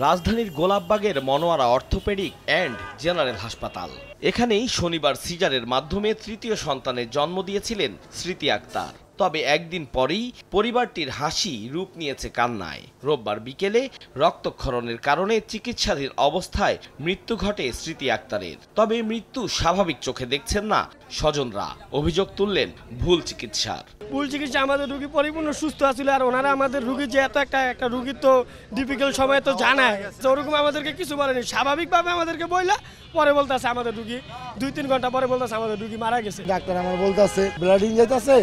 রাজধানীর গোলাপবাগের Monowara orthopaedic and general হাসপাতাল। এখানেই শনিবার সিজারের মাধ্যমে তৃতীয় সন্তানের জন্ম দিয়েছিলেন স্মৃতি আক্তার। তবে একদিন পরেই পরিবারটির হাসি রূপ নিয়েছে কান্নায়। রোববার বিকেলে রক্তক্ষরণের কারণে চিকিৎসাধীন অবস্থায় মৃত্যু ঘটে স্মৃতি আক্তারের। তবে মৃত্যু স্বাভাবিক চোখে দেখছেন না স্বজনরা। অভিযোগ তুললেন ভুল চিকিৎসার। ভুল চিকিৎসা, আমাদের রোগী পরিপূর্ণ সুস্থ আছিল, আর ওনারা আমাদের রোগী যে এত একটা রোগী তো ডিফিকাল্ট সময় তো জানায়, ওরকম আমাদেরকে কিছু বলেনি। স্বাভাবিকভাবে আমাদেরকে বললা, পরে বলতেছে আমাদের রোগী 2-3 ঘন্টা পরে বলতেছে আমাদের রোগী মারা গেছে। ডাক্তার আমার বলতেছে ব্লাডিং যাইতেছে,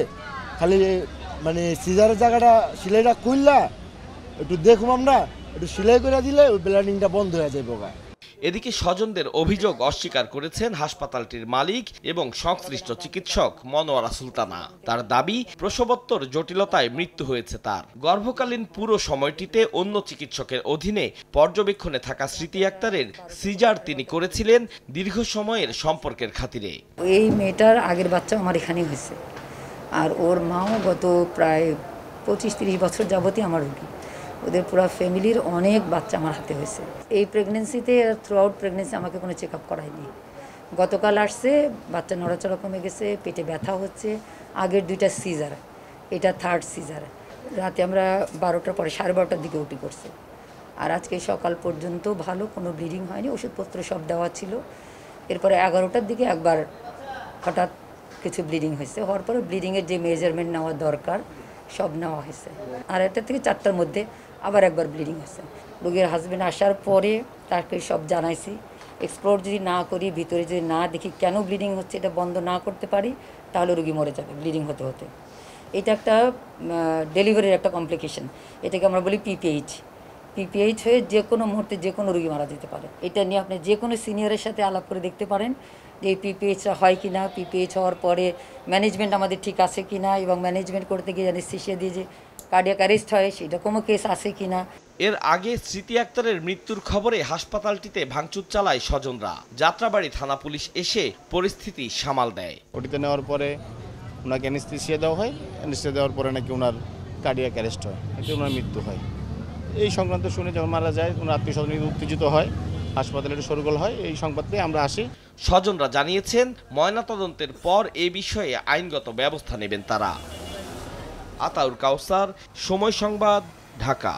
খালি মানে সিজারের জায়গাটা সিলাইটা খুললা একটু দেখুম, আমরা একটু সেলাই করে দিলে ওই ব্লাডিংটা বন্ধ হয়ে যাবে। এদিকে স্বজনদের অভিযোগ অস্বীকার করেছেন হাসপাতালটির মালিক এবং সংশ্লিষ্ট চিকিৎসক মনোয়ারা সুলতানা। তার দাবি, প্রসবোত্তর জটিলতায় মৃত্যু হয়েছে তার। গর্ভকালীন পুরো সময়টিতে অন্য চিকিৎসকের অধীনে পর্যবেক্ষণে থাকা স্মৃতি আক্তারের সিজার তিনি করেছিলেন দীর্ঘ সময়ের সম্পর্কের খাতিরে। এই মেয়েটার আগের বাচ্চা আমার এখানেই হয়েছে, আর ওর মাও গত প্রায় 25-30 বছর যাবতই আমার রোগী। ওদের পুরো ফ্যামিলির অনেক বাচ্চা আমার হাতে হয়েছে। এই প্রেগনেন্সিতে থ্রু আউট প্রেগনেন্সি আমাকে কোনো চেক আপ করায়নি। গতকাল আসছে, বাচ্চা নড়াচড়া কমে গেছে, পেটে ব্যথা হচ্ছে। আগের 2টা সিজার, এটা 3rd সিজার। রাতে আমরা 12টার পরে 12:30টার দিকে উঠি করছে, আর আজকে সকাল পর্যন্ত ভালো, কোনো ব্লিডিং হয়নি, ওষুধপত্র সব দেওয়া ছিল। এরপরে 11টার দিকে একবার হঠাৎ কিছু ব্লিডিং হয়েছে, হওয়ার পরে ব্লিডিংয়ের যে মেজারমেন্ট নেওয়া দরকার সব নেওয়া হয়েছে। আর 1টা থেকে 4টার মধ্যে আবার একবার ব্লিডিং হয়েছে। রোগীর হাজব্যান্ড আসার পরে তাকে সব জানাইছি। এক্সপ্লোর যদি না করি, ভিতরে যদি না দেখি কেন ব্লিডিং হচ্ছে, এটা বন্ধ না করতে পারি, তাহলে রোগী মরে যাবে ব্লিডিং হতে হতে। এটা একটা ডেলিভারির একটা কমপ্লিকেশন, এটাকে আমরা বলি পিপিএইচ হয়ে যে কোনো মুহূর্তে যে কোনো রোগী মারা যেতে পারে। এটা নিয়ে আপনি যে কোনো সিনিয়রের সাথে আলাপ করে দেখতে পারেন যে এই পিপিএইচটা হয় কি না, পিপিএইচ হওয়ার পরে ম্যানেজমেন্ট আমাদের ঠিক আছে কি না, এবং ম্যানেজমেন্ট করতে গিয়ে অ্যানেস্থেসিয়া দিয়ে যে কার্ডিয়াক অ্যারেস্ট হয় সেটা কোনো কেস আছে কি না। এর আগে স্মৃতি আক্তারের মৃত্যুর খবরে হাসপাতালটিতে ভাঙচুর চালায় স্বজনরা। যাত্রাবাড়ি থানা পুলিশ এসে পরিস্থিতি সামাল দেয়। ওটিতে নেওয়ার পরে ওনাকে অ্যানেস্থেসিয়া দেওয়া হয়, অ্যানেস্থেসিয়া দেওয়ার পরে নাকি ওনার কার্ডিয়াক অ্যারেস্ট হয়, এতে ওনার মৃত্যু হয়। এই সংক্রান্ত শুনে যখন মারা যায়, ওনার আত্মীয় স্বজন উত্তেজিত হয়, হাসপাতালে একটু শোরগোল হয়। এই সংবাদ পেয়ে আমরা আসি। স্বজনরা জানিয়েছেন, ময়নাতদন্তের পর এ বিষয়ে আইনগত ব্যবস্থা নেবেন তারা। আতাউর কাউসার, সময় সংবাদ, ঢাকা।